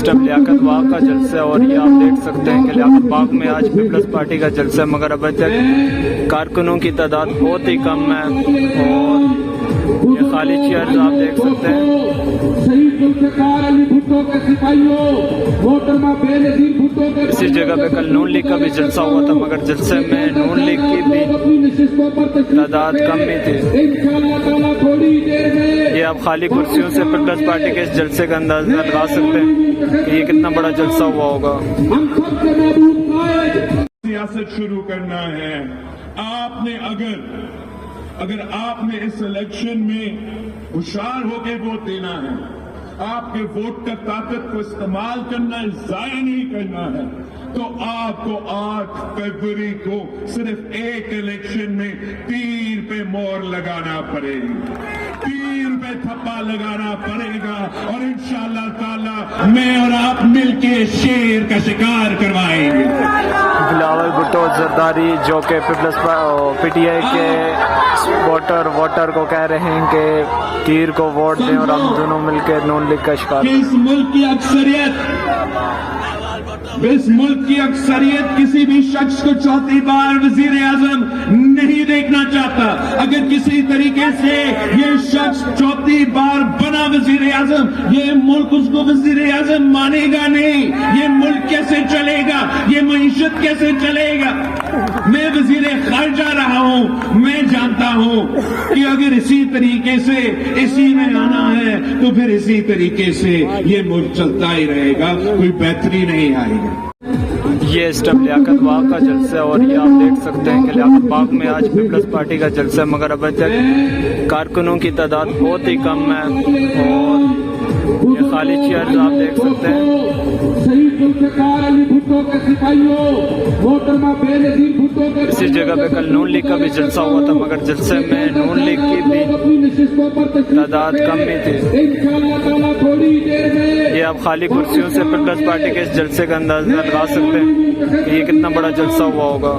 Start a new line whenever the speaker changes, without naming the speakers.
इस टाइम लियाकत बाग का जलसा और ये आप देख सकते हैं कि लियाकत बाग में आज पीपल्स पार्टी का जलसा, मगर अभी तक कारकुनों की तादाद बहुत ही कम है और ये खाली चेयर आप देख सकते हैं। इसी जगह पे कल नून लीग का भी जलसा हुआ था, मगर जलसे में नून लीग की भी तादाद कम ही थी। ये आप खाली कुर्सियों से पीपल्स पार्टी के इस जलसे का अंदाजा लगा सकते हैं कि ये कितना बड़ा जलसा हुआ होगा।
सियासत शुरू करना है। आपने अगर आपने इस इलेक्शन में होशियार होकर वोट देना है, आपके वोट का ताकत को इस्तेमाल करना है, जाया नहीं करना है, तो आपको 8 फरवरी को सिर्फ एक इलेक्शन में तीर पे मोहर लगाना पड़ेगी, तीर पे थप्पा लगाना पड़ेगा और इंशाअल्लाह ताला मैं और आप मिलके शेर का शिकार करवाएंगे।
बिलावल भुट्टो जरदारी जो कि पीटीआई के वोटर को कह रहे हैं कि तीर को वोट दें और हम दोनों मिलकर नून लीग का शिकार।
इस मुल्क की अक्सरियत किसी भी शख्स को चौथी बार वजीर आजम नहीं देखना चाहता। अगर किसी तरीके से ये शख्स चौथी बार बना वजीर आजम, ये मुल्क उसको वजीर आजम मानेगा नहीं। ये मुल्क कैसे चलेगा, ये मईशत कैसे चलेगा। मैं वजीर खारजा रहा हूं, मैं जानता हूं कि अगर इसी तरीके से इसी में आना है तो फिर इसी तरीके से ये मुल्क चलता ही रहेगा, कोई बेहतरी नहीं आएगी।
ये इस टाइम लियाकत बाग का जलसा और ये आप देख सकते हैं कि लियाकत बाग में आज पीपल्स पार्टी का जलसा, मगर अभी तक कारकुनों की तादाद बहुत ही कम है और ये खाली चेयर आप देख सकते हैं। इसी जगह पे कल नून लीग का भी जलसा हुआ था, मगर जलसे में नून लीग की भी तादाद कम ही थी। ये आप खाली कुर्सियों से पीपल्स पार्टी के इस जलसे का अंदाजा लगा सकते हैं कि ये कितना बड़ा जलसा हुआ होगा।